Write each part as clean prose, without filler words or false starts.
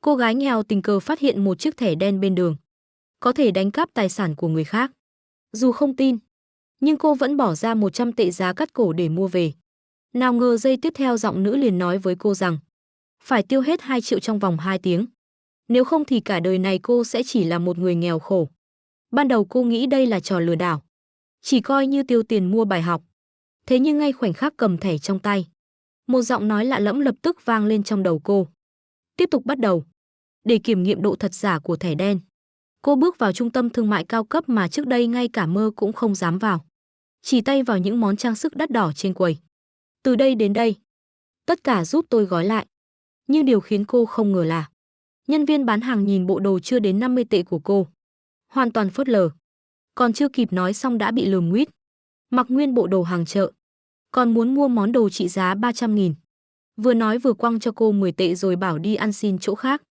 Cô gái nghèo tình cờ phát hiện một chiếc thẻ đen bên đường, có thể đánh cắp tài sản của người khác. Dù không tin, nhưng cô vẫn bỏ ra 100 tệ giá cắt cổ để mua về. Nào ngờ giây tiếp theo giọng nữ liền nói với cô rằng phải tiêu hết 2 triệu trong vòng 2 tiếng. Nếu không thì cả đời này cô sẽ chỉ là một người nghèo khổ. Ban đầu cô nghĩ đây là trò lừa đảo, chỉ coi như tiêu tiền mua bài học. Thế nhưng ngay khoảnh khắc cầm thẻ trong tay, một giọng nói lạ lẫm lập tức vang lên trong đầu cô. Tiếp tục bắt đầu. Để kiểm nghiệm độ thật giả của thẻ đen, cô bước vào trung tâm thương mại cao cấp mà trước đây ngay cả mơ cũng không dám vào. Chỉ tay vào những món trang sức đắt đỏ trên quầy. Từ đây đến đây, tất cả giúp tôi gói lại. Nhưng điều khiến cô không ngờ là nhân viên bán hàng nhìn bộ đồ chưa đến 50 tệ của cô, hoàn toàn phớt lờ. Còn chưa kịp nói xong đã bị lườm nguýt. Mặc nguyên bộ đồ hàng chợ, còn muốn mua món đồ trị giá 300.000. Vừa nói vừa quăng cho cô 10 tệ rồi bảo đi ăn xin chỗ khác.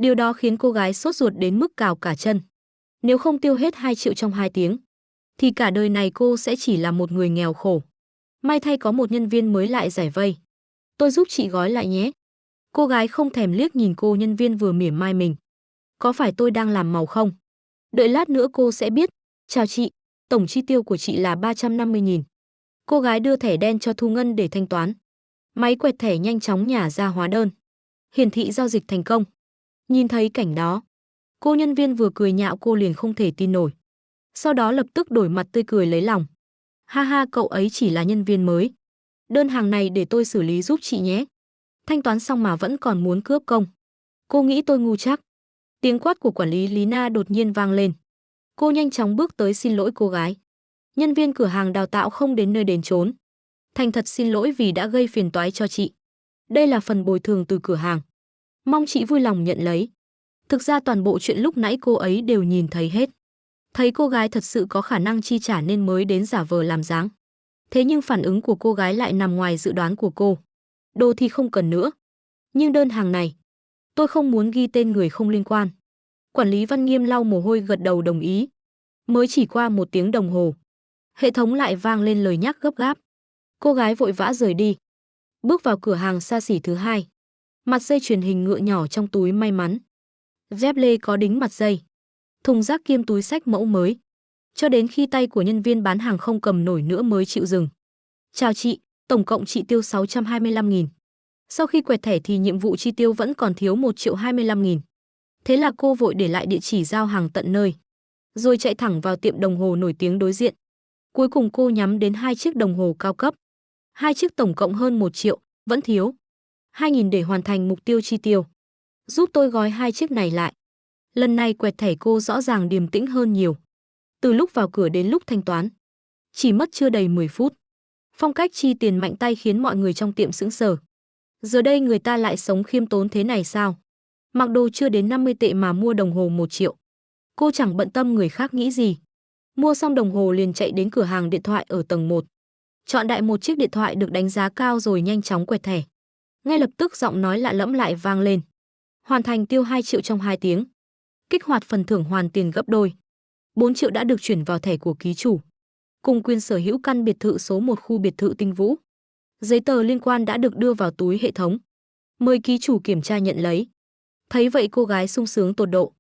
Điều đó khiến cô gái sốt ruột đến mức cào cả chân. Nếu không tiêu hết 2 triệu trong 2 tiếng, thì cả đời này cô sẽ chỉ là một người nghèo khổ. May thay có một nhân viên mới lại giải vây. Tôi giúp chị gói lại nhé. Cô gái không thèm liếc nhìn cô nhân viên vừa mỉa mai mình. Có phải tôi đang làm màu không? Đợi lát nữa cô sẽ biết. Chào chị, tổng chi tiêu của chị là 350.000. Cô gái đưa thẻ đen cho Thu Ngân để thanh toán. Máy quẹt thẻ nhanh chóng nhả ra hóa đơn, hiển thị giao dịch thành công. Nhìn thấy cảnh đó, cô nhân viên vừa cười nhạo cô liền không thể tin nổi. Sau đó lập tức đổi mặt tươi cười lấy lòng. Ha ha, cậu ấy chỉ là nhân viên mới. Đơn hàng này để tôi xử lý giúp chị nhé. Thanh toán xong mà vẫn còn muốn cướp công. Cô nghĩ tôi ngu chắc. Tiếng quát của quản lý Lina đột nhiên vang lên. Cô nhanh chóng bước tới xin lỗi cô gái. Nhân viên cửa hàng đào tạo không đến nơi đến chốn. Thành thật xin lỗi vì đã gây phiền toái cho chị. Đây là phần bồi thường từ cửa hàng. Mong chị vui lòng nhận lấy. Thực ra toàn bộ chuyện lúc nãy cô ấy đều nhìn thấy hết. Thấy cô gái thật sự có khả năng chi trả nên mới đến giả vờ làm dáng. Thế nhưng phản ứng của cô gái lại nằm ngoài dự đoán của cô. Đồ thì không cần nữa. Nhưng đơn hàng này, tôi không muốn ghi tên người không liên quan. Quản lý Văn Nghiêm lau mồ hôi gật đầu đồng ý. Mới chỉ qua 1 tiếng đồng hồ, hệ thống lại vang lên lời nhắc gấp gáp. Cô gái vội vã rời đi. Bước vào cửa hàng xa xỉ thứ hai. Mặt dây chuyền hình ngựa nhỏ trong túi may mắn. Dép lê có đính mặt dây. Thùng rác kiêm túi xách mẫu mới. Cho đến khi tay của nhân viên bán hàng không cầm nổi nữa mới chịu dừng. Chào chị, tổng cộng chị tiêu 625.000. Sau khi quẹt thẻ thì nhiệm vụ chi tiêu vẫn còn thiếu 1.025.000. Thế là cô vội để lại địa chỉ giao hàng tận nơi, rồi chạy thẳng vào tiệm đồng hồ nổi tiếng đối diện. Cuối cùng cô nhắm đến 2 chiếc đồng hồ cao cấp. 2 chiếc tổng cộng hơn 1 triệu, vẫn thiếu 2.000 để hoàn thành mục tiêu chi tiêu. Giúp tôi gói 2 chiếc này lại. Lần này quẹt thẻ cô rõ ràng điềm tĩnh hơn nhiều. Từ lúc vào cửa đến lúc thanh toán, chỉ mất chưa đầy 10 phút. Phong cách chi tiền mạnh tay khiến mọi người trong tiệm sững sờ. Giờ đây người ta lại sống khiêm tốn thế này sao? Mặc đồ chưa đến 50 tệ mà mua đồng hồ 1 triệu. Cô chẳng bận tâm người khác nghĩ gì. Mua xong đồng hồ liền chạy đến cửa hàng điện thoại ở tầng 1. Chọn đại một chiếc điện thoại được đánh giá cao rồi nhanh chóng quẹt thẻ. Ngay lập tức giọng nói lạ lẫm lại vang lên. Hoàn thành tiêu 2 triệu trong 2 tiếng. Kích hoạt phần thưởng hoàn tiền gấp đôi. 4 triệu đã được chuyển vào thẻ của ký chủ. Cùng quyền sở hữu căn biệt thự số 1 khu biệt thự Tinh Vũ. Giấy tờ liên quan đã được đưa vào túi hệ thống. Mời ký chủ kiểm tra nhận lấy. Thấy vậy cô gái sung sướng tột độ.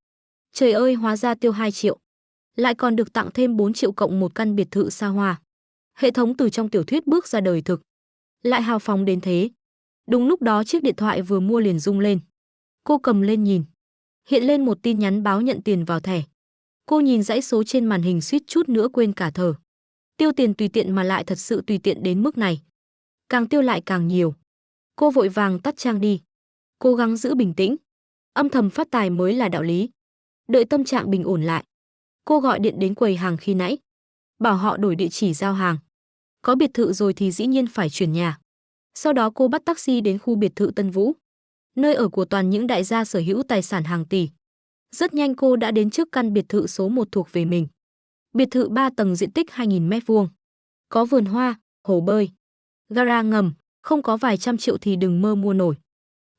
Trời ơi, hóa ra tiêu 2 triệu. Lại còn được tặng thêm 4 triệu cộng một căn biệt thự xa hoa. Hệ thống từ trong tiểu thuyết bước ra đời thực. Lại hào phóng đến thế. Đúng lúc đó chiếc điện thoại vừa mua liền rung lên. Cô cầm lên nhìn. Hiện lên một tin nhắn báo nhận tiền vào thẻ. Cô nhìn dãy số trên màn hình suýt chút nữa quên cả thở. Tiêu tiền tùy tiện mà lại thật sự tùy tiện đến mức này. Càng tiêu lại càng nhiều. Cô vội vàng tắt trang đi. Cố gắng giữ bình tĩnh. Âm thầm phát tài mới là đạo lý. Đợi tâm trạng bình ổn lại, cô gọi điện đến quầy hàng khi nãy. Bảo họ đổi địa chỉ giao hàng. Có biệt thự rồi thì dĩ nhiên phải chuyển nhà. Sau đó cô bắt taxi đến khu biệt thự Tân Vũ. Nơi ở của toàn những đại gia sở hữu tài sản hàng tỷ. Rất nhanh cô đã đến trước căn biệt thự số 1 thuộc về mình. Biệt thự 3 tầng diện tích 2.000 m². Có vườn hoa, hồ bơi, gara ngầm, không có vài trăm triệu thì đừng mơ mua nổi.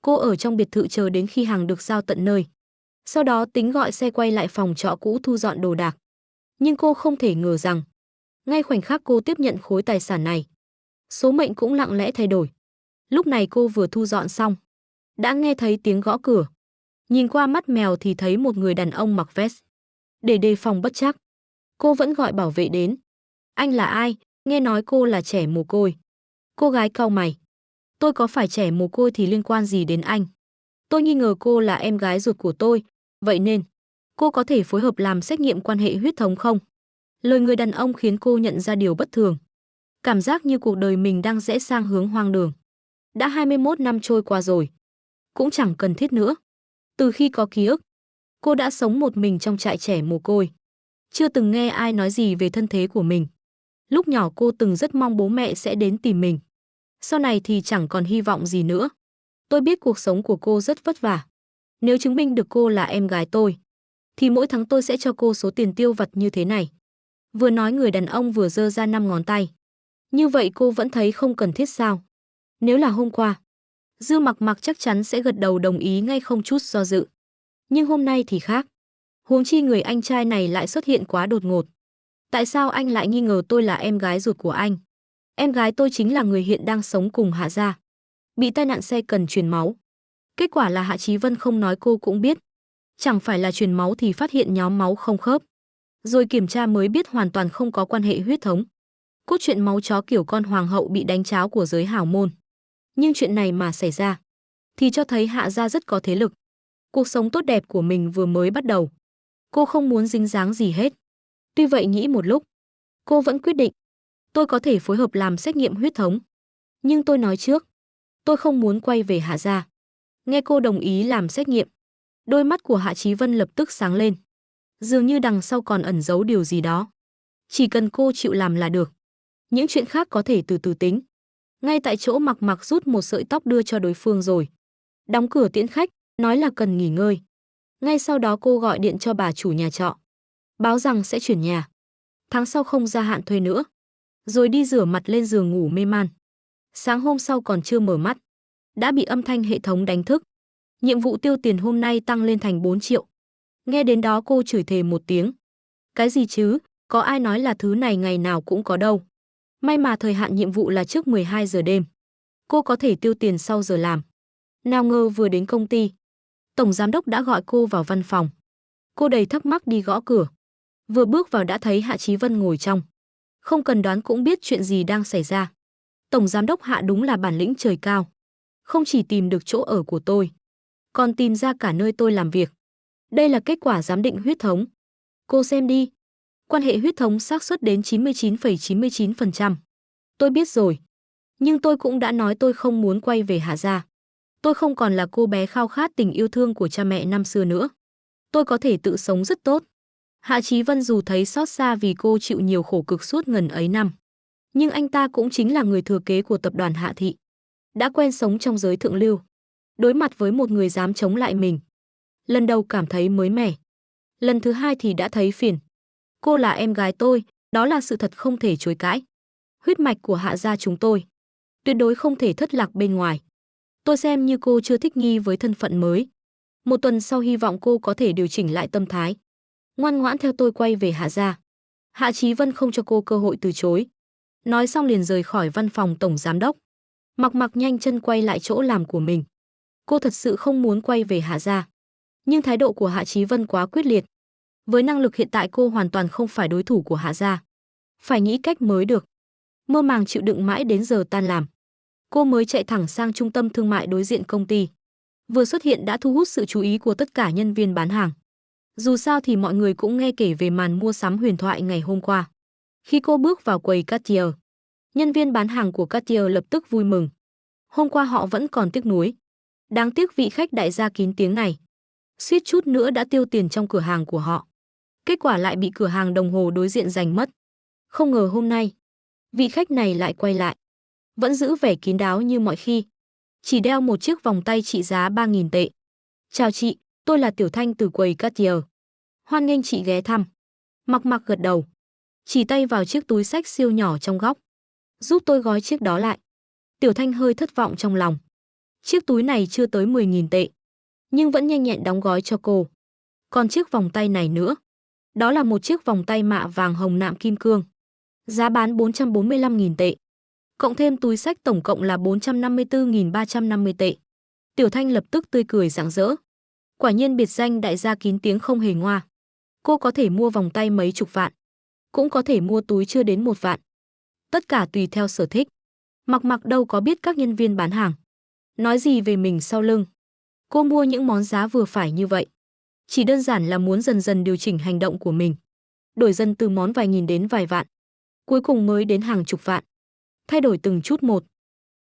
Cô ở trong biệt thự chờ đến khi hàng được giao tận nơi. Sau đó tính gọi xe quay lại phòng trọ cũ thu dọn đồ đạc. Nhưng cô không thể ngờ rằng, ngay khoảnh khắc cô tiếp nhận khối tài sản này, số mệnh cũng lặng lẽ thay đổi. Lúc này cô vừa thu dọn xong, đã nghe thấy tiếng gõ cửa. Nhìn qua mắt mèo thì thấy một người đàn ông mặc vest. Để đề phòng bất trắc, cô vẫn gọi bảo vệ đến. Anh là ai? Nghe nói cô là trẻ mồ côi. Cô gái cau mày. Tôi có phải trẻ mồ côi thì liên quan gì đến anh? Tôi nghi ngờ cô là em gái ruột của tôi, vậy nên cô có thể phối hợp làm xét nghiệm quan hệ huyết thống không? Lời người đàn ông khiến cô nhận ra điều bất thường. Cảm giác như cuộc đời mình đang rẽ sang hướng hoang đường. Đã 21 năm trôi qua rồi. Cũng chẳng cần thiết nữa. Từ khi có ký ức, cô đã sống một mình trong trại trẻ mồ côi. Chưa từng nghe ai nói gì về thân thế của mình. Lúc nhỏ cô từng rất mong bố mẹ sẽ đến tìm mình. Sau này thì chẳng còn hy vọng gì nữa. Tôi biết cuộc sống của cô rất vất vả. Nếu chứng minh được cô là em gái tôi, thì mỗi tháng tôi sẽ cho cô số tiền tiêu vặt như thế này. Vừa nói người đàn ông vừa giơ ra 5 ngón tay. Như vậy cô vẫn thấy không cần thiết sao? Nếu là hôm qua, Dư Mặc Mặc chắc chắn sẽ gật đầu đồng ý ngay không chút do dự. Nhưng hôm nay thì khác. Huống chi người anh trai này lại xuất hiện quá đột ngột. Tại sao anh lại nghi ngờ tôi là em gái ruột của anh? Em gái tôi chính là người hiện đang sống cùng Hạ gia. Bị tai nạn xe cần truyền máu. Kết quả là Hạ Chí Vân không nói cô cũng biết. Chẳng phải là truyền máu thì phát hiện nhóm máu không khớp. Rồi kiểm tra mới biết hoàn toàn không có quan hệ huyết thống. Cốt truyện máu chó kiểu con hoàng hậu bị đánh tráo của giới hào môn. Nhưng chuyện này mà xảy ra, thì cho thấy Hạ gia rất có thế lực. Cuộc sống tốt đẹp của mình vừa mới bắt đầu. Cô không muốn dính dáng gì hết. Tuy vậy nghĩ một lúc, cô vẫn quyết định. Tôi có thể phối hợp làm xét nghiệm huyết thống. Nhưng tôi nói trước, tôi không muốn quay về Hạ gia. Nghe cô đồng ý làm xét nghiệm, đôi mắt của Hạ Chí Vân lập tức sáng lên. Dường như đằng sau còn ẩn giấu điều gì đó. Chỉ cần cô chịu làm là được. Những chuyện khác có thể từ từ tính. Ngay tại chỗ Mặc Mặc rút một sợi tóc đưa cho đối phương rồi. Đóng cửa tiễn khách, nói là cần nghỉ ngơi. Ngay sau đó cô gọi điện cho bà chủ nhà trọ. Báo rằng sẽ chuyển nhà. Tháng sau không gia hạn thuê nữa. Rồi đi rửa mặt lên giường ngủ mê man. Sáng hôm sau còn chưa mở mắt, đã bị âm thanh hệ thống đánh thức. Nhiệm vụ tiêu tiền hôm nay tăng lên thành 4 triệu. Nghe đến đó cô chửi thề một tiếng. Cái gì chứ, có ai nói là thứ này ngày nào cũng có đâu. May mà thời hạn nhiệm vụ là trước 12 giờ đêm. Cô có thể tiêu tiền sau giờ làm. Nào ngờ vừa đến công ty, tổng giám đốc đã gọi cô vào văn phòng. Cô đầy thắc mắc đi gõ cửa. Vừa bước vào đã thấy Hạ Chí Vân ngồi trong. Không cần đoán cũng biết chuyện gì đang xảy ra. Tổng giám đốc Hạ đúng là bản lĩnh trời cao. Không chỉ tìm được chỗ ở của tôi, còn tìm ra cả nơi tôi làm việc. Đây là kết quả giám định huyết thống. Cô xem đi. Quan hệ huyết thống xác suất đến 99,99%. Tôi biết rồi. Nhưng tôi cũng đã nói tôi không muốn quay về Hạ gia. Tôi không còn là cô bé khao khát tình yêu thương của cha mẹ năm xưa nữa. Tôi có thể tự sống rất tốt. Hạ Chí Vân dù thấy xót xa vì cô chịu nhiều khổ cực suốt ngần ấy năm. Nhưng anh ta cũng chính là người thừa kế của tập đoàn Hạ Thị. Đã quen sống trong giới thượng lưu. Đối mặt với một người dám chống lại mình. Lần đầu cảm thấy mới mẻ. Lần thứ hai thì đã thấy phiền. Cô là em gái tôi, đó là sự thật không thể chối cãi. Huyết mạch của Hạ gia chúng tôi. Tuyệt đối không thể thất lạc bên ngoài. Tôi xem như cô chưa thích nghi với thân phận mới. Một tuần sau hy vọng cô có thể điều chỉnh lại tâm thái. Ngoan ngoãn theo tôi quay về Hạ gia. Hạ Chí Vân không cho cô cơ hội từ chối. Nói xong liền rời khỏi văn phòng tổng giám đốc. Mặc Mặc nhanh chân quay lại chỗ làm của mình. Cô thật sự không muốn quay về Hạ gia. Nhưng thái độ của Hạ Chí Vân quá quyết liệt. Với năng lực hiện tại cô hoàn toàn không phải đối thủ của Hạ gia. Phải nghĩ cách mới được. Mơ màng chịu đựng mãi đến giờ tan làm. Cô mới chạy thẳng sang trung tâm thương mại đối diện công ty. Vừa xuất hiện đã thu hút sự chú ý của tất cả nhân viên bán hàng. Dù sao thì mọi người cũng nghe kể về màn mua sắm huyền thoại ngày hôm qua. Khi cô bước vào quầy Cartier, nhân viên bán hàng của Cartier lập tức vui mừng. Hôm qua họ vẫn còn tiếc nuối. Đáng tiếc vị khách đại gia kín tiếng này. Suýt chút nữa đã tiêu tiền trong cửa hàng của họ. Kết quả lại bị cửa hàng đồng hồ đối diện giành mất. Không ngờ hôm nay, vị khách này lại quay lại. Vẫn giữ vẻ kín đáo như mọi khi. Chỉ đeo một chiếc vòng tay trị giá 3.000 tệ. Chào chị, tôi là Tiểu Thanh từ quầy Cartier. Hoan nghênh chị ghé thăm. Mặc Mặc gật đầu. Chỉ tay vào chiếc túi xách siêu nhỏ trong góc. Giúp tôi gói chiếc đó lại. Tiểu Thanh hơi thất vọng trong lòng. Chiếc túi này chưa tới 10.000 tệ. Nhưng vẫn nhanh nhẹn đóng gói cho cô. Còn chiếc vòng tay này nữa. Đó là một chiếc vòng tay mạ vàng hồng nạm kim cương. Giá bán 445.000 tệ. Cộng thêm túi xách tổng cộng là 454.350 tệ. Tiểu Thanh lập tức tươi cười rạng rỡ. Quả nhiên biệt danh đại gia kín tiếng không hề ngoa. Cô có thể mua vòng tay mấy chục vạn, cũng có thể mua túi chưa đến 1 vạn. Tất cả tùy theo sở thích. Mặc Mặc đâu có biết các nhân viên bán hàng nói gì về mình sau lưng. Cô mua những món giá vừa phải như vậy, chỉ đơn giản là muốn dần dần điều chỉnh hành động của mình, đổi dần từ món vài nghìn đến vài vạn, cuối cùng mới đến hàng chục vạn. Thay đổi từng chút một,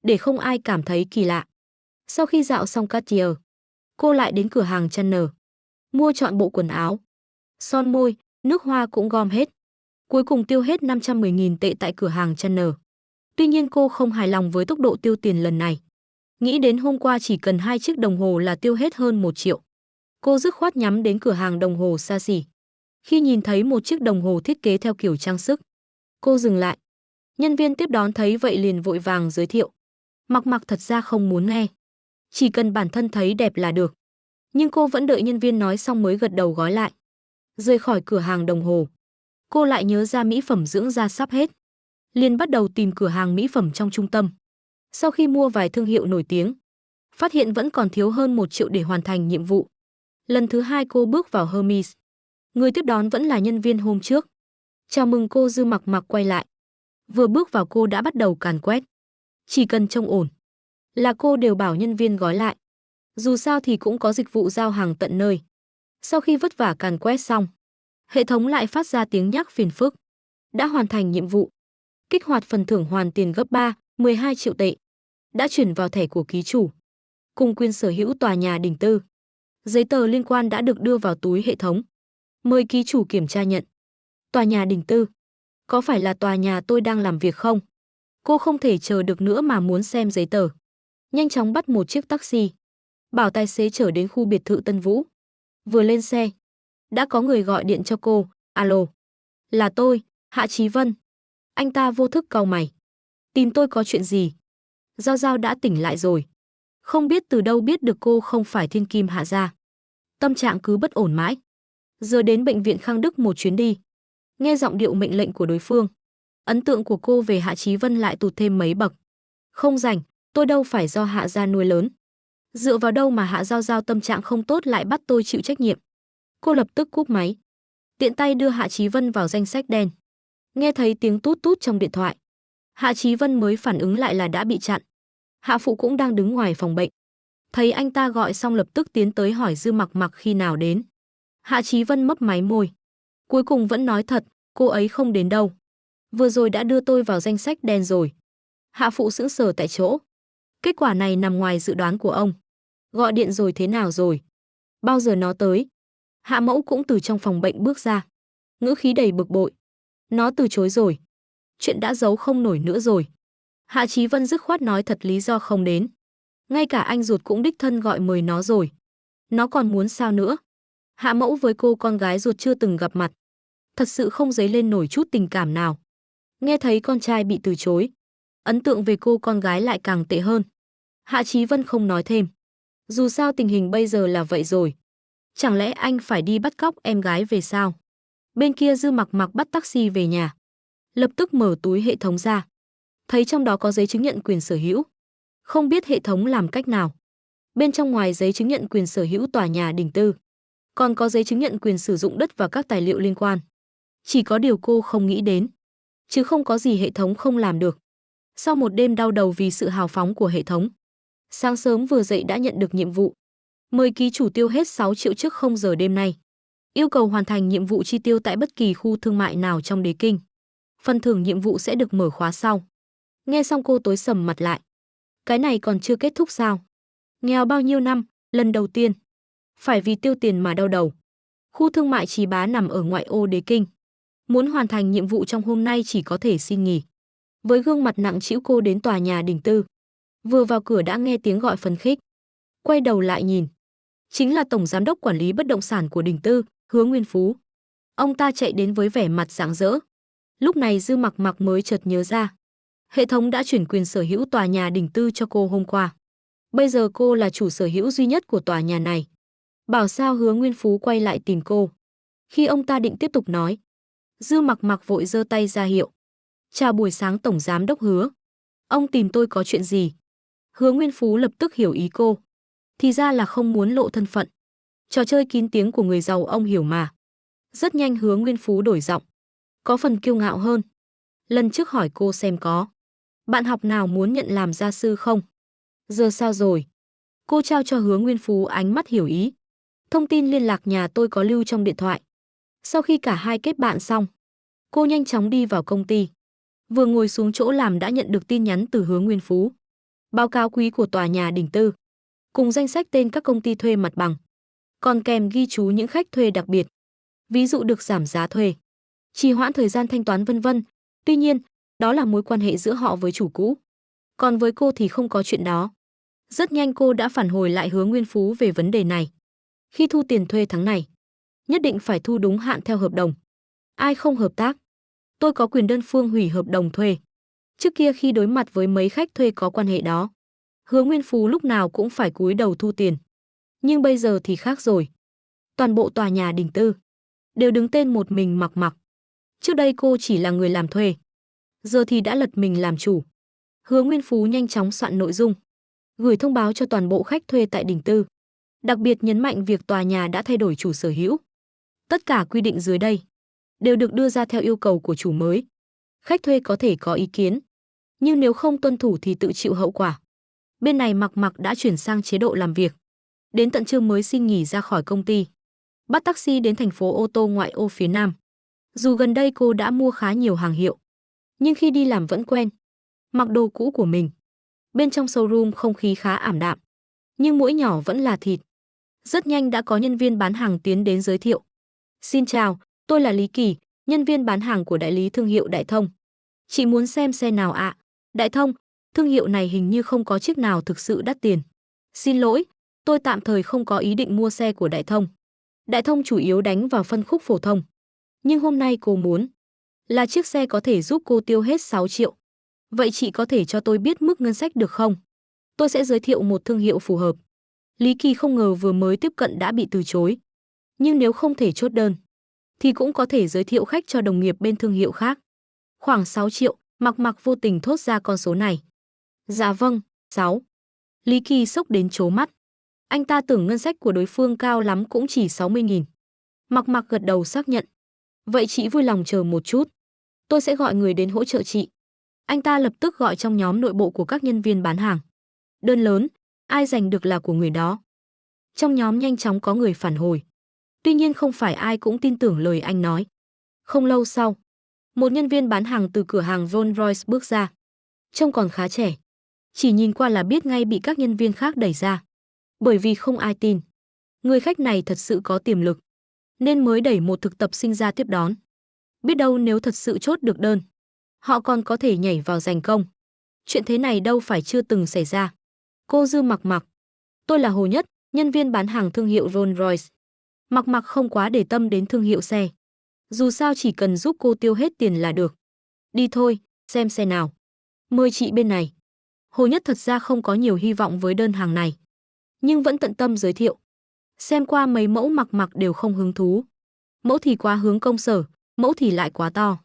để không ai cảm thấy kỳ lạ. Sau khi dạo xong Cartier, cô lại đến cửa hàng Chanel, mua trọn bộ quần áo, son môi, nước hoa cũng gom hết. Cuối cùng tiêu hết 510.000 tệ tại cửa hàng Chanel. Tuy nhiên cô không hài lòng với tốc độ tiêu tiền lần này. Nghĩ đến hôm qua chỉ cần 2 chiếc đồng hồ là tiêu hết hơn 1 triệu. Cô dứt khoát nhắm đến cửa hàng đồng hồ xa xỉ. Khi nhìn thấy một chiếc đồng hồ thiết kế theo kiểu trang sức, cô dừng lại. Nhân viên tiếp đón thấy vậy liền vội vàng giới thiệu. Mặc Mặc thật ra không muốn nghe, chỉ cần bản thân thấy đẹp là được. Nhưng cô vẫn đợi nhân viên nói xong mới gật đầu gói lại. Rời khỏi cửa hàng đồng hồ, cô lại nhớ ra mỹ phẩm dưỡng da sắp hết, liền bắt đầu tìm cửa hàng mỹ phẩm trong trung tâm. Sau khi mua vài thương hiệu nổi tiếng, phát hiện vẫn còn thiếu hơn 1 triệu để hoàn thành nhiệm vụ. Lần thứ 2 cô bước vào Hermes. Người tiếp đón vẫn là nhân viên hôm trước. Chào mừng cô Dư Mặc Mặc quay lại. Vừa bước vào cô đã bắt đầu càn quét. Chỉ cần trông ổn là cô đều bảo nhân viên gói lại. Dù sao thì cũng có dịch vụ giao hàng tận nơi. Sau khi vất vả càn quét xong, hệ thống lại phát ra tiếng nhắc phiền phức. Đã hoàn thành nhiệm vụ. Kích hoạt phần thưởng hoàn tiền gấp 3, 12 triệu tệ. Đã chuyển vào thẻ của ký chủ. Cùng quyền sở hữu tòa nhà đỉnh tư. Giấy tờ liên quan đã được đưa vào túi hệ thống. Mời ký chủ kiểm tra nhận. Tòa nhà đỉnh tư. Có phải là tòa nhà tôi đang làm việc không? Cô không thể chờ được nữa mà muốn xem giấy tờ. Nhanh chóng bắt một chiếc taxi. Bảo tài xế chở đến khu biệt thự Tân Vũ. Vừa lên xe, đã có người gọi điện cho cô. Alo. Là tôi, Hạ Chí Vân. Anh ta vô thức cau mày. Tìm tôi có chuyện gì? Giao Giao đã tỉnh lại rồi. Không biết từ đâu biết được cô không phải thiên kim Hạ gia. Tâm trạng cứ bất ổn mãi. Giờ đến bệnh viện Khang Đức một chuyến đi. Nghe giọng điệu mệnh lệnh của đối phương, ấn tượng của cô về Hạ Chí Vân lại tụt thêm mấy bậc. Không rảnh, tôi đâu phải do Hạ gia nuôi lớn. Dựa vào đâu mà Hạ Giao Giao tâm trạng không tốt lại bắt tôi chịu trách nhiệm. Cô lập tức cúp máy. Tiện tay đưa Hạ Chí Vân vào danh sách đen. Nghe thấy tiếng tút tút trong điện thoại, Hạ Chí Vân mới phản ứng lại là đã bị chặn. Hạ Phụ cũng đang đứng ngoài phòng bệnh. Thấy anh ta gọi xong lập tức tiến tới hỏi Dư Mặc Mặc khi nào đến. Hạ Chí Vân mấp máy môi. Cuối cùng vẫn nói thật, cô ấy không đến đâu. Vừa rồi đã đưa tôi vào danh sách đen rồi. Hạ Phụ sững sờ tại chỗ. Kết quả này nằm ngoài dự đoán của ông. Gọi điện rồi thế nào rồi? Bao giờ nó tới? Hạ Mẫu cũng từ trong phòng bệnh bước ra. Ngữ khí đầy bực bội. Nó từ chối rồi. Chuyện đã giấu không nổi nữa rồi. Hạ Chí Vân dứt khoát nói thật lý do không đến. Ngay cả anh ruột cũng đích thân gọi mời nó rồi. Nó còn muốn sao nữa? Hạ Mẫu với cô con gái ruột chưa từng gặp mặt. Thật sự không dấy lên nổi chút tình cảm nào. Nghe thấy con trai bị từ chối, ấn tượng về cô con gái lại càng tệ hơn. Hạ Chí Vân không nói thêm. Dù sao tình hình bây giờ là vậy rồi. Chẳng lẽ anh phải đi bắt cóc em gái về sao? Bên kia Dư Mặc Mặc bắt taxi về nhà. Lập tức mở túi hệ thống ra. Thấy trong đó có giấy chứng nhận quyền sở hữu. Không biết hệ thống làm cách nào. Bên trong ngoài giấy chứng nhận quyền sở hữu tòa nhà đỉnh tư, còn có giấy chứng nhận quyền sử dụng đất và các tài liệu liên quan. Chỉ có điều cô không nghĩ đến. Chứ không có gì hệ thống không làm được. Sau một đêm đau đầu vì sự hào phóng của hệ thống, sáng sớm vừa dậy đã nhận được nhiệm vụ. Mời ký chủ tiêu hết 6 triệu trước 0 giờ đêm nay. Yêu cầu hoàn thành nhiệm vụ chi tiêu tại bất kỳ khu thương mại nào trong đế kinh. Phần thưởng nhiệm vụ sẽ được mở khóa sau. Nghe xong cô tối sầm mặt lại. Cái này còn chưa kết thúc sao? Nghèo bao nhiêu năm, lần đầu tiên. Phải vì tiêu tiền mà đau đầu. Khu thương mại Trì Bá nằm ở ngoại ô đế kinh. Muốn hoàn thành nhiệm vụ trong hôm nay chỉ có thể xin nghỉ. Với gương mặt nặng trĩu cô đến tòa nhà đỉnh tư. Vừa vào cửa đã nghe tiếng gọi phấn khích. Quay đầu lại nhìn. Chính là Tổng Giám đốc Quản lý Bất động sản của đỉnh tư, Hứa Nguyên Phú. Ông ta chạy đến với vẻ mặt rạng rỡ. Lúc này Dư Mặc Mặc mới chợt nhớ ra. Hệ thống đã chuyển quyền sở hữu tòa nhà đỉnh tư cho cô hôm qua. Bây giờ cô là chủ sở hữu duy nhất của tòa nhà này. Bảo sao Hứa Nguyên Phú quay lại tìm cô. Khi ông ta định tiếp tục nói, Dư Mặc Mặc vội giơ tay ra hiệu. Chào buổi sáng Tổng Giám đốc Hứa. Ông tìm tôi có chuyện gì? Hứa Nguyên Phú lập tức hiểu ý cô. Thì ra là không muốn lộ thân phận. Trò chơi kín tiếng của người giàu ông hiểu mà. Rất nhanh Hứa Nguyên Phú đổi giọng, có phần kiêu ngạo hơn. Lần trước hỏi cô xem có bạn học nào muốn nhận làm gia sư không? Giờ sao rồi? Cô trao cho Hứa Nguyên Phú ánh mắt hiểu ý. Thông tin liên lạc nhà tôi có lưu trong điện thoại. Sau khi cả hai kết bạn xong, cô nhanh chóng đi vào công ty. Vừa ngồi xuống chỗ làm đã nhận được tin nhắn từ Hứa Nguyên Phú. Báo cáo quý của tòa nhà Đỉnh Tư, cùng danh sách tên các công ty thuê mặt bằng, còn kèm ghi chú những khách thuê đặc biệt, ví dụ được giảm giá thuê, trì hoãn thời gian thanh toán vân vân. Tuy nhiên, đó là mối quan hệ giữa họ với chủ cũ. Còn với cô thì không có chuyện đó. Rất nhanh cô đã phản hồi lại Hứa Nguyên Phú về vấn đề này. Khi thu tiền thuê tháng này, nhất định phải thu đúng hạn theo hợp đồng. Ai không hợp tác, tôi có quyền đơn phương hủy hợp đồng thuê. Trước kia khi đối mặt với mấy khách thuê có quan hệ đó, Hứa Nguyên Phú lúc nào cũng phải cúi đầu thu tiền. Nhưng bây giờ thì khác rồi. Toàn bộ tòa nhà Đỉnh Tư đều đứng tên một mình Mặc Mặc. Trước đây cô chỉ là người làm thuê, giờ thì đã lật mình làm chủ. Hứa Nguyên Phú nhanh chóng soạn nội dung, gửi thông báo cho toàn bộ khách thuê tại Đỉnh Tư. Đặc biệt nhấn mạnh việc tòa nhà đã thay đổi chủ sở hữu. Tất cả quy định dưới đây đều được đưa ra theo yêu cầu của chủ mới. Khách thuê có thể có ý kiến, nhưng nếu không tuân thủ thì tự chịu hậu quả. Bên này Mặc Mặc đã chuyển sang chế độ làm việc. Đến tận trưa mới xin nghỉ ra khỏi công ty, bắt taxi đến thành phố ô tô ngoại ô phía Nam. Dù gần đây cô đã mua khá nhiều hàng hiệu, nhưng khi đi làm vẫn quen mặc đồ cũ của mình. Bên trong showroom không khí khá ảm đạm, nhưng mũi nhỏ vẫn là thịt. Rất nhanh đã có nhân viên bán hàng tiến đến giới thiệu. Xin chào, tôi là Lý Kỳ, nhân viên bán hàng của đại lý thương hiệu Đại Thông. Chị muốn xem xe nào ạ? Đại Thông, thương hiệu này hình như không có chiếc nào thực sự đắt tiền. Xin lỗi, tôi tạm thời không có ý định mua xe của Đại Thông. Đại Thông chủ yếu đánh vào phân khúc phổ thông. Nhưng hôm nay cô muốn là chiếc xe có thể giúp cô tiêu hết 6 triệu. Vậy chị có thể cho tôi biết mức ngân sách được không? Tôi sẽ giới thiệu một thương hiệu phù hợp. Lý Kỳ không ngờ vừa mới tiếp cận đã bị từ chối. Nhưng nếu không thể chốt đơn, thì cũng có thể giới thiệu khách cho đồng nghiệp bên thương hiệu khác. Khoảng 6 triệu, Mặc Mặc vô tình thốt ra con số này. Dạ vâng, 6. Lý Kỳ sốc đến trố mắt. Anh ta tưởng ngân sách của đối phương cao lắm cũng chỉ 60.000. Mặc Mặc gật đầu xác nhận. Vậy chị vui lòng chờ một chút. Tôi sẽ gọi người đến hỗ trợ chị. Anh ta lập tức gọi trong nhóm nội bộ của các nhân viên bán hàng. Đơn lớn, ai giành được là của người đó. Trong nhóm nhanh chóng có người phản hồi. Tuy nhiên không phải ai cũng tin tưởng lời anh nói. Không lâu sau, một nhân viên bán hàng từ cửa hàng Rolls Royce bước ra. Trông còn khá trẻ. Chỉ nhìn qua là biết ngay bị các nhân viên khác đẩy ra. Bởi vì không ai tin. Người khách này thật sự có tiềm lực, nên mới đẩy một thực tập sinh ra tiếp đón. Biết đâu nếu thật sự chốt được đơn, họ còn có thể nhảy vào giành công. Chuyện thế này đâu phải chưa từng xảy ra. Cô Dư Mặc Mặc. Tôi là Hồ Nhất, nhân viên bán hàng thương hiệu Rolls Royce. Mặc Mặc không quá để tâm đến thương hiệu xe. Dù sao chỉ cần giúp cô tiêu hết tiền là được. Đi thôi, xem xe nào. Mời chị bên này. Hồ Nhất thật ra không có nhiều hy vọng với đơn hàng này, nhưng vẫn tận tâm giới thiệu. Xem qua mấy mẫu Mặc Mặc đều không hứng thú. Mẫu thì quá hướng công sở, mẫu thì lại quá to.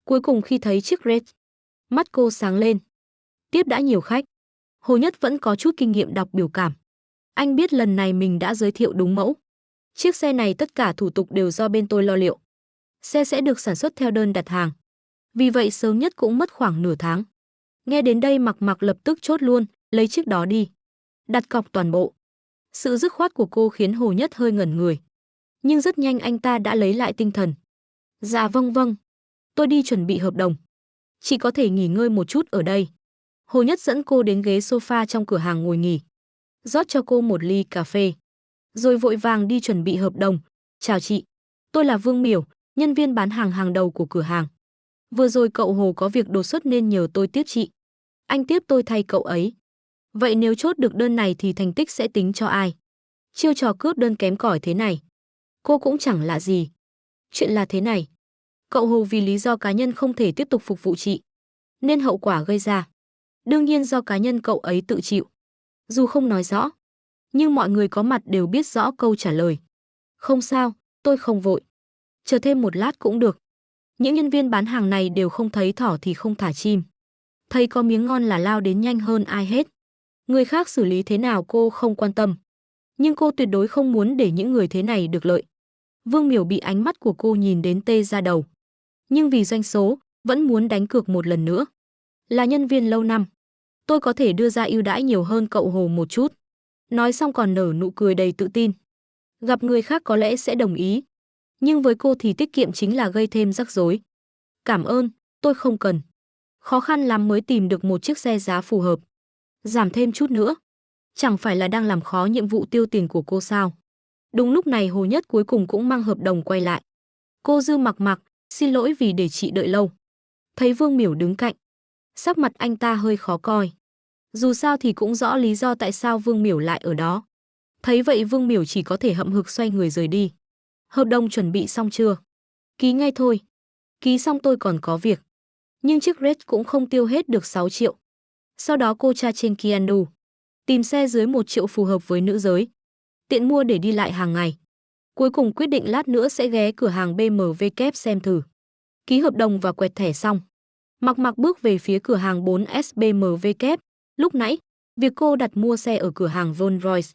Cuối cùng khi thấy chiếc Red, mắt cô sáng lên. Tiếp đã nhiều khách, Hồ Nhất vẫn có chút kinh nghiệm đọc biểu cảm. Anh biết lần này mình đã giới thiệu đúng mẫu. Chiếc xe này tất cả thủ tục đều do bên tôi lo liệu. Xe sẽ được sản xuất theo đơn đặt hàng. Vì vậy sớm nhất cũng mất khoảng nửa tháng. Nghe đến đây Mặc Mặc lập tức chốt luôn, lấy chiếc đó đi. Đặt cọc toàn bộ. Sự dứt khoát của cô khiến Hồ Nhất hơi ngẩn người. Nhưng rất nhanh anh ta đã lấy lại tinh thần. Dạ vâng vâng, tôi đi chuẩn bị hợp đồng. Chị có thể nghỉ ngơi một chút ở đây. Hồ Nhất dẫn cô đến ghế sofa trong cửa hàng ngồi nghỉ. Rót cho cô một ly cà phê. Rồi vội vàng đi chuẩn bị hợp đồng. Chào chị, tôi là Vương Miểu, nhân viên bán hàng hàng đầu của cửa hàng. Vừa rồi cậu Hồ có việc đột xuất nên nhờ tôi tiếp chị. Anh tiếp tôi thay cậu ấy. Vậy nếu chốt được đơn này thì thành tích sẽ tính cho ai? Chiêu trò cướp đơn kém cỏi thế này, cô cũng chẳng lạ gì. Chuyện là thế này. Cậu Hồ vì lý do cá nhân không thể tiếp tục phục vụ chị, nên hậu quả gây ra đương nhiên do cá nhân cậu ấy tự chịu. Dù không nói rõ, nhưng mọi người có mặt đều biết rõ câu trả lời. Không sao, tôi không vội. Chờ thêm một lát cũng được. Những nhân viên bán hàng này đều không thấy thỏ thì không thả chim. Thấy có miếng ngon là lao đến nhanh hơn ai hết. Người khác xử lý thế nào cô không quan tâm. Nhưng cô tuyệt đối không muốn để những người thế này được lợi. Vương Miểu bị ánh mắt của cô nhìn đến tê da đầu. Nhưng vì doanh số, vẫn muốn đánh cược một lần nữa. Là nhân viên lâu năm, tôi có thể đưa ra ưu đãi nhiều hơn cậu Hồ một chút. Nói xong còn nở nụ cười đầy tự tin. Gặp người khác có lẽ sẽ đồng ý. Nhưng với cô thì tiết kiệm chính là gây thêm rắc rối. Cảm ơn, tôi không cần. Khó khăn lắm mới tìm được một chiếc xe giá phù hợp. Giảm thêm chút nữa. Chẳng phải là đang làm khó nhiệm vụ tiêu tiền của cô sao? Đúng lúc này Hồ Nhất cuối cùng cũng mang hợp đồng quay lại. Cô Dư Mặc, xin lỗi vì để chị đợi lâu. Thấy Vương Miểu đứng cạnh, sắc mặt anh ta hơi khó coi. Dù sao thì cũng rõ lý do tại sao Vương Miểu lại ở đó. Thấy vậy Vương Miểu chỉ có thể hậm hực xoay người rời đi. Hợp đồng chuẩn bị xong chưa? Ký ngay thôi. Ký xong tôi còn có việc. Nhưng chiếc Red cũng không tiêu hết được 6 triệu. Sau đó cô tra trên Kiandu, tìm xe dưới 1 triệu phù hợp với nữ giới. Tiện mua để đi lại hàng ngày. Cuối cùng quyết định lát nữa sẽ ghé cửa hàng BMW kép xem thử. Ký hợp đồng và quẹt thẻ xong. Mặc bước về phía cửa hàng 4S BMW kép. Lúc nãy, việc cô đặt mua xe ở cửa hàng Rolls-Royce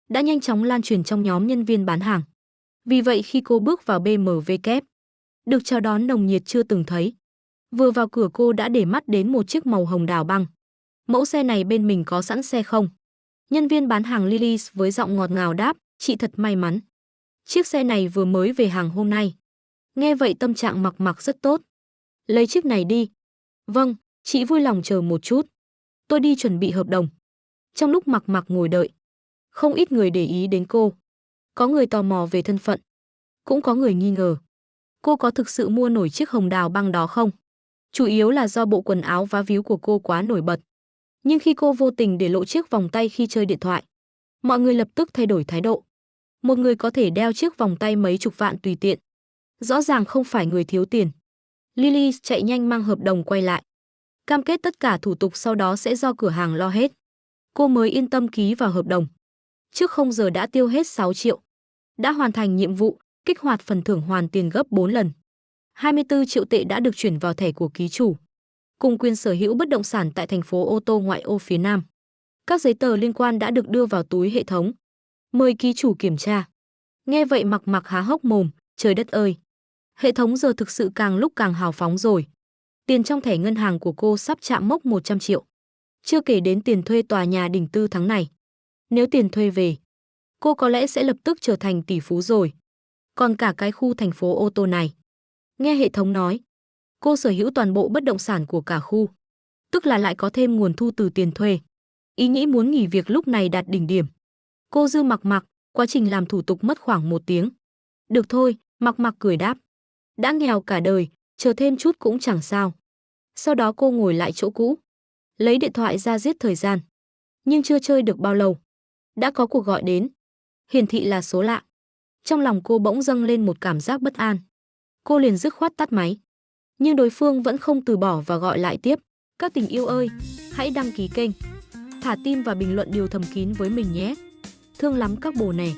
đã nhanh chóng lan truyền trong nhóm nhân viên bán hàng. Vì vậy khi cô bước vào BMW kép, được chào đón nồng nhiệt chưa từng thấy. Vừa vào cửa cô đã để mắt đến một chiếc màu hồng đào băng. Mẫu xe này bên mình có sẵn xe không? Nhân viên bán hàng Lily với giọng ngọt ngào đáp, chị thật may mắn. Chiếc xe này vừa mới về hàng hôm nay. Nghe vậy tâm trạng Mặc rất tốt. Lấy chiếc này đi. Vâng, chị vui lòng chờ một chút. Tôi đi chuẩn bị hợp đồng. Trong lúc Mặc ngồi đợi, không ít người để ý đến cô. Có người tò mò về thân phận. Cũng có người nghi ngờ. Cô có thực sự mua nổi chiếc hồng đào băng đó không? Chủ yếu là do bộ quần áo vá víu của cô quá nổi bật. Nhưng khi cô vô tình để lộ chiếc vòng tay khi chơi điện thoại, mọi người lập tức thay đổi thái độ. Một người có thể đeo chiếc vòng tay mấy chục vạn tùy tiện. Rõ ràng không phải người thiếu tiền. Lily chạy nhanh mang hợp đồng quay lại. Cam kết tất cả thủ tục sau đó sẽ do cửa hàng lo hết. Cô mới yên tâm ký vào hợp đồng. Trước 0 giờ đã tiêu hết 6 triệu. Đã hoàn thành nhiệm vụ, kích hoạt phần thưởng hoàn tiền gấp 4 lần. 24 triệu tệ đã được chuyển vào thẻ của ký chủ. Cùng quyền sở hữu bất động sản tại thành phố ô tô ngoại ô phía Nam. Các giấy tờ liên quan đã được đưa vào túi hệ thống. Mời ký chủ kiểm tra. Nghe vậy Mặc há hốc mồm, trời đất ơi. Hệ thống giờ thực sự càng lúc càng hào phóng rồi. Tiền trong thẻ ngân hàng của cô sắp chạm mốc 100 triệu. Chưa kể đến tiền thuê tòa nhà đỉnh tư tháng này. Nếu tiền thuê về, cô có lẽ sẽ lập tức trở thành tỷ phú rồi. Còn cả cái khu thành phố ô tô này. Nghe hệ thống nói, cô sở hữu toàn bộ bất động sản của cả khu. Tức là lại có thêm nguồn thu từ tiền thuê. Ý nghĩ muốn nghỉ việc lúc này đạt đỉnh điểm. Cô Dư Mặc, quá trình làm thủ tục mất khoảng 1 tiếng. Được thôi, Mặc cười đáp. Đã nghèo cả đời, chờ thêm chút cũng chẳng sao. Sau đó cô ngồi lại chỗ cũ, lấy điện thoại ra giết thời gian. Nhưng chưa chơi được bao lâu, đã có cuộc gọi đến. Hiển thị là số lạ. Trong lòng cô bỗng dâng lên một cảm giác bất an. Cô liền dứt khoát tắt máy. Nhưng đối phương vẫn không từ bỏ và gọi lại tiếp. Các tình yêu ơi, hãy đăng ký kênh, thả tim và bình luận điều thầm kín với mình nhé. Thương lắm các bồ nè.